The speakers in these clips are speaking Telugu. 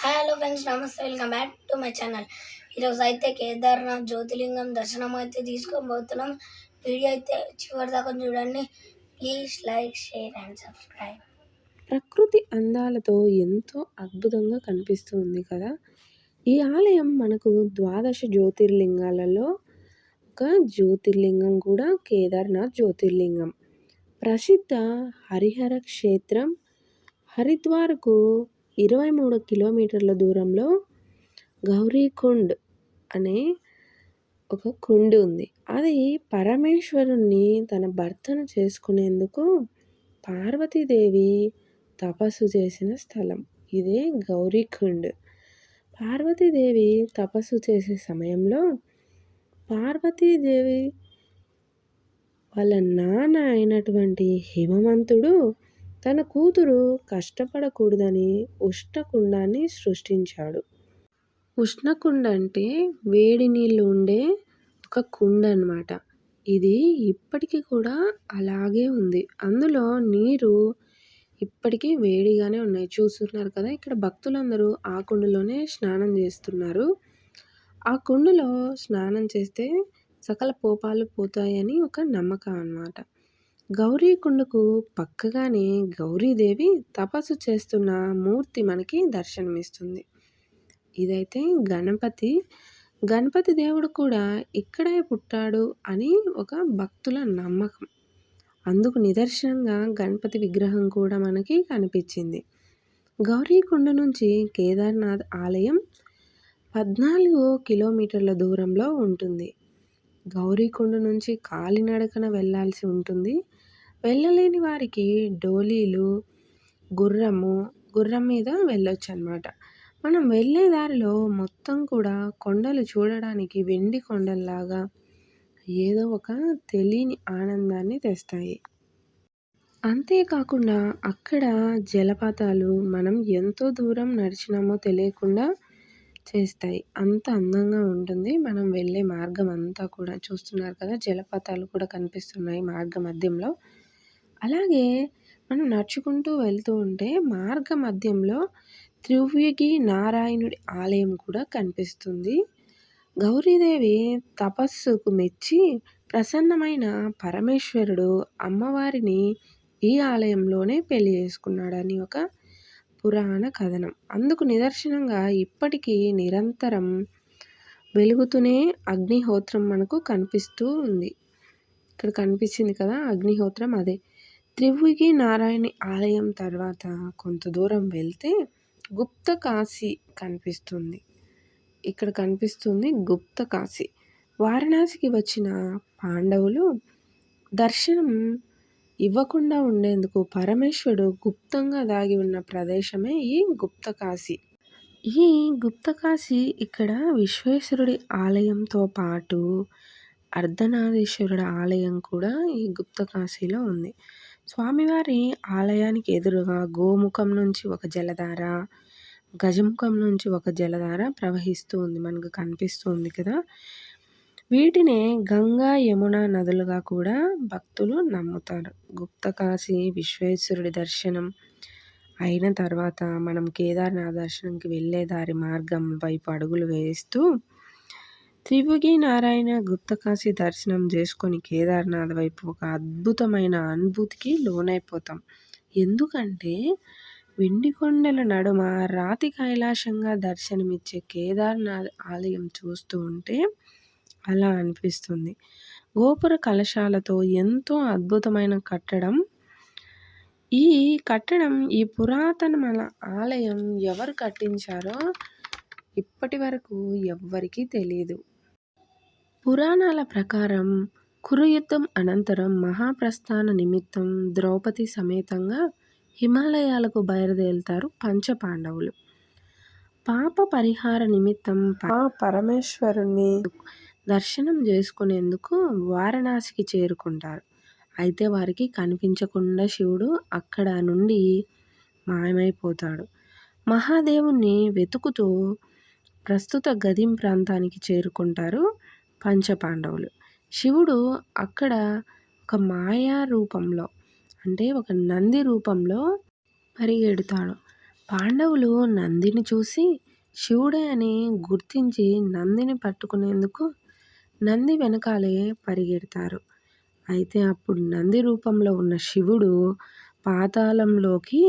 హాయ్ హలో ఫ్రెండ్స్, నమస్తే, welcome back to my channel. ఈరోజు అయితే కేదార్నాథ్ జ్యోతిర్లింగం దర్శనం అయితే తీసుకోబోతున్నాం. వీడియో అయితే చివరి దాకా చూడండి. Please like, share and subscribe. ప్రకృతి అందాలతో ఎంతో అద్భుతంగా కనిపిస్తుంది కదా. ఈ ఆలయం మనకు ద్వాదశ జ్యోతిర్లింగాలలో ఒక జ్యోతిర్లింగం కూడా కేదార్నాథ్ జ్యోతిర్లింగం. ప్రసిద్ధ హరిహర క్షేత్రం. హరిద్వార్కు 23 కిలోమీటర్ల దూరంలో గౌరీకుండ్ అనే ఒక కుండి ఉంది. అది పరమేశ్వరుణ్ణి తన భర్తను చేసుకునేందుకు పార్వతీదేవి తపస్సు చేసిన స్థలం. ఇదే గౌరీకుండ్. పార్వతీదేవి తపస్సు చేసే సమయంలో పార్వతీదేవి వాళ్ళ నాన్న అయినటువంటి హిమవంతుడు తన కూతురు కష్టపడకూడదని ఉష్ణకుండాన్ని సృష్టించాడు. ఉష్ణకుండ అంటే వేడి నీళ్ళు ఉండే ఒక కుండ అన్నమాట. ఇది ఇప్పటికీ కూడా అలాగే ఉంది. అందులో నీరు ఇప్పటికీ వేడిగానే ఉన్నాయి. చూస్తున్నారు కదా, ఇక్కడ భక్తులందరూ ఆ కుండలోనే స్నానం చేస్తున్నారు. ఆ కుండలో స్నానం చేస్తే సకల కోపాలు పోతాయని ఒక నమ్మకం అన్నమాట. గౌరీకుండకు పక్కగానే గౌరీదేవి తపస్సు చేస్తున్న మూర్తి మనకి దర్శనమిస్తుంది. ఇదైతే గణపతి దేవుడు కూడా ఇక్కడే పుట్టాడు అని ఒక భక్తుల నమ్మకం. అందుకు నిదర్శనంగా గణపతి విగ్రహం కూడా మనకి కనిపించింది. గౌరీకుండ నుంచి కేదార్నాథ్ ఆలయం 14 కిలోమీటర్ల దూరంలో ఉంటుంది. గౌరీకుండ నుంచి కాలినడకన వెళ్ళాల్సి ఉంటుంది. వెళ్ళలేని వారికి డోలీలు, గుర్రం మీద వెళ్ళొచ్చు అన్నమాట. మనం వెళ్ళే దారిలో మొత్తం కూడా కొండలు చూడడానికి వెండి కొండల్లాగా ఏదో ఒక తెలియని ఆనందాన్ని తెస్తాయి. అంతేకాకుండా అక్కడ జలపాతాలు మనం ఎంతో దూరం నడిచినామో తెలియకుండా చేస్తాయి. అంత అందంగా ఉంటుంది. మనం వెళ్ళే మార్గం అంతా కూడా చూస్తున్నారు కదా, జలపాతాలు కూడా కనిపిస్తున్నాయి మార్గ మధ్యంలో. అలాగే మనం నడుచుకుంటూ వెళ్తూ ఉంటే మార్గ మధ్యంలో త్రివ్యగి నారాయణుడి ఆలయం కూడా కనిపిస్తుంది. గౌరీదేవి తపస్సుకు మెచ్చి ప్రసన్నమైన పరమేశ్వరుడు అమ్మవారిని ఈ ఆలయంలోనే పెళ్లి చేసుకున్నాడని ఒక పురాణ కథనం. అందుకు నిదర్శనంగా ఇప్పటికీ నిరంతరం వెలుగుతూనే అగ్నిహోత్రం మనకు కనిపిస్తూ ఉంది. ఇక్కడ కనిపించింది కదా అగ్నిహోత్రం, అదే. త్రివ్యగి నారాయణి ఆలయం తర్వాత కొంత దూరం వెళ్తే గుప్త కాశీ కనిపిస్తుంది. ఇక్కడ కనిపిస్తుంది గుప్త కాశీ. వారణాసికి వచ్చిన పాండవులు దర్శనం ఇవ్వకుండా ఉండేందుకు పరమేశ్వరుడు గుప్తంగా దాగి ఉన్న ప్రదేశమే ఈ గుప్త కాశీ. ఈ గుప్త కాశీ ఇక్కడ విశ్వేశ్వరుడి ఆలయంతో పాటు అర్ధనారీశ్వరుడి ఆలయం కూడా ఈ గుప్త కాశీలో ఉంది. స్వామివారి ఆలయానికి ఎదురుగా గోముఖం నుంచి ఒక జలధార, గజముఖం నుంచి ఒక జలధార ప్రవహిస్తూ ఉంది, మనకు కనిపిస్తూ ఉంది కదా. వీటినే గంగా, యమున నదులుగా కూడా భక్తులు నమ్ముతారు. గుప్త కాశీ విశ్వేశ్వరుడి దర్శనం అయిన తర్వాత మనం కేదార్నాథ్ దర్శనంకి వెళ్ళే దారి మార్గం వైపు అడుగులు వేస్తూ త్రివ్యగి నారాయణ గుప్త కాశీ దర్శనం చేసుకొని కేదార్నాథ్ వైపు ఒక అద్భుతమైన అనుభూతికి లోనైపోతాం. ఎందుకంటే వెండి కొండల నడుమ రాతి కైలాసంగా దర్శనమిచ్చే కేదార్నాథ్ ఆలయం చూస్తూ ఉంటే అలా అనిపిస్తుంది. గోపుర కలశాలతో ఎంతో అద్భుతమైన కట్టడం. ఈ పురాతనమైన ఆలయం ఎవరు కట్టించారో ఇప్పటి వరకు ఎవ్వరికీ తెలియదు. పురాణాల ప్రకారం కురుయుద్ధం అనంతరం మహాప్రస్థాన నిమిత్తం ద్రౌపది సమేతంగా హిమాలయాలకు బయలుదేరుతారు పంచపాండవులు. పాప పరిహార నిమిత్తం పరమేశ్వరుణ్ణి దర్శనం చేసుకునేందుకు వారణాసికి చేరుకుంటారు. అయితే వారికి కనిపించకుండా శివుడు అక్కడ నుండి మాయమైపోతాడు. మహాదేవుణ్ణి వెతుకుతూ ప్రస్తుత గదిం ప్రాంతానికి చేరుకుంటారు పంచపాండవులు. శివుడు అక్కడ ఒక మాయా రూపంలో, అంటే ఒక నంది రూపంలో పరిగెడతాడు. పాండవులు నందిని చూసి శివుడే అని గుర్తించి నందిని పట్టుకునేందుకు నంది వెనకాలే పరిగెడతారు. అయితే అప్పుడు నంది రూపంలో ఉన్న శివుడు పాతాళంలోకి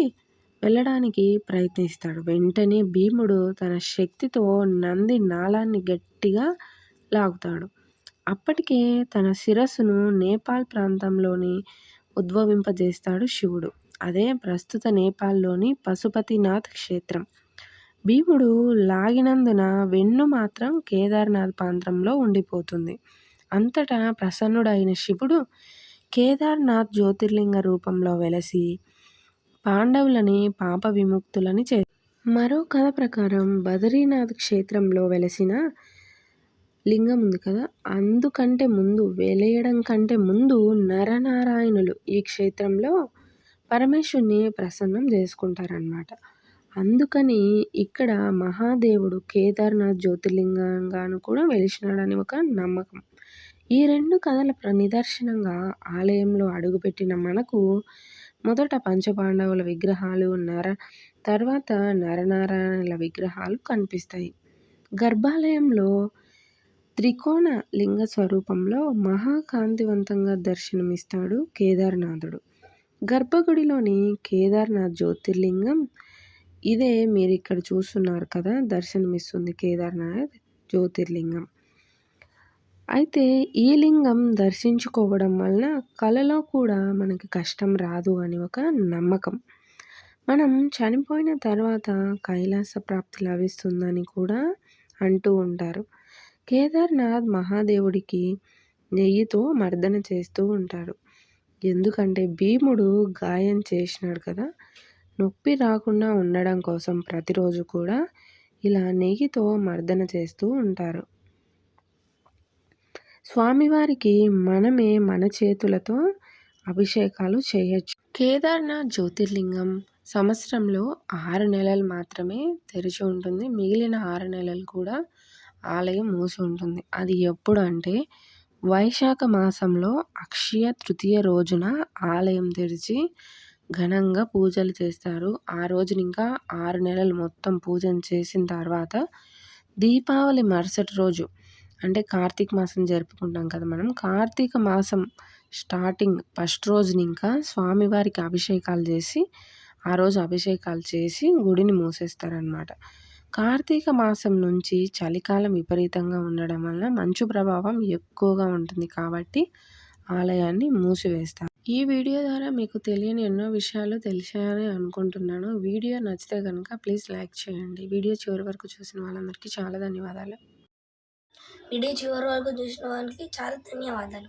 వెళ్ళడానికి ప్రయత్నిస్తాడు. వెంటనే భీముడు తన శక్తితో నంది నాళాన్ని గట్టిగా లాగుతాడు. అప్పటికే తన శిరస్సును నేపాల్ ప్రాంతంలోని ఉద్భవింపజేస్తాడు శివుడు. అదే ప్రస్తుత నేపాల్లోని పశుపతినాథ్ క్షేత్రం. భీముడు లాగినందున వెన్ను మాత్రం కేదార్నాథ్ ప్రాంతంలో ఉండిపోతుంది. అంతటా ప్రసన్నుడైన శివుడు కేదార్నాథ్ జ్యోతిర్లింగ రూపంలో వెలసి పాండవులని పాప విముక్తులని మరో కథ ప్రకారం బదరీనాథ్ క్షేత్రంలో వెలసిన లింగం ఉంది కదా, అందుకంటే ముందు వెలయడం కంటే ముందు నరనారాయణులు ఈ క్షేత్రంలో పరమేశ్వరుని ప్రసన్నం చేసుకుంటారన్నమాట. అందుకని ఇక్కడ మహాదేవుడు కేదార్నాథ్ జ్యోతిర్లింగంగాను కూడా వెలిసినాడని ఒక నమ్మకం. ఈ రెండు కథల నిదర్శనంగా ఆలయంలో అడుగుపెట్టిన మనకు మొదట పంచపాండవుల విగ్రహాలు తర్వాత నరనారాయణుల విగ్రహాలు కనిపిస్తాయి. గర్భాలయంలో త్రికోణ లింగ స్వరూపంలో మహాకాంతివంతంగా దర్శనమిస్తాడు కేదార్నాథుడు. గర్భగుడిలోని కేదార్నాథ్ జ్యోతిర్లింగం ఇదే మీరు ఇక్కడ చూస్తున్నారు కదా, దర్శనమిస్తుంది కేదార్నాథ్ జ్యోతిర్లింగం. అయితే ఈ లింగం దర్శించుకోవడం వలన కలలో కూడా మనకి కష్టం రాదు అని ఒక నమ్మకం. మనం చనిపోయిన తర్వాత కైలాస ప్రాప్తి లభిస్తుందని కూడా అంటూ ఉంటారు. కేదార్నాథ్ మహాదేవుడికి నెయ్యితో మర్దన చేస్తూ ఉంటారు. ఎందుకంటే భీముడు గాయం చేసినాడు కదా, నొప్పి రాకుండా ఉండడం కోసం ప్రతిరోజు కూడా ఇలా నెయ్యితో మర్దన చేస్తూ ఉంటారు. స్వామివారికి మనమే మన చేతులతో అభిషేకాలు చేయొచ్చు. కేదార్నాథ్ జ్యోతిర్లింగం సంవత్సరంలో 6 నెలలు మాత్రమే తెరిచి ఉంటుంది. మిగిలిన 6 నెలలు కూడా ఆలయం మూసి ఉంటుంది. అది ఎప్పుడు అంటే వైశాఖ మాసంలో అక్షయ తృతీయ రోజున ఆలయం తెరిచి ఘనంగా పూజలు చేస్తారు. ఆ రోజున ఇంకా 6 నెలలు మొత్తం పూజను చేసిన తర్వాత దీపావళి మరుసటి రోజు అంటే కార్తీక మాసం జరుపుకుంటాం కదా మనం, కార్తీక మాసం స్టార్టింగ్ ఫస్ట్ రోజున ఇంకా స్వామివారికి అభిషేకాలు చేసి ఆ రోజు అభిషేకాలు చేసి గుడిని మూసేస్తారనమాట. కార్తీక మాసం నుంచి చలికాలం విపరీతంగా ఉండడం వల్ల మంచు ప్రభావం ఎక్కువగా ఉంటుంది కాబట్టి ఆలయాన్ని మూసివేస్తారు. ఈ వీడియో ద్వారా మీకు తెలియని ఎన్నో విషయాలు తెలిసాయని అనుకుంటున్నాను. వీడియో నచ్చితే కనుక ప్లీజ్ లైక్ చేయండి. వీడియో చివరి వరకు చూసిన వాళ్ళందరికీ చాలా ధన్యవాదాలు. వీడియో చివరి వరకు చూసిన వాళ్ళకి చాలా ధన్యవాదాలు.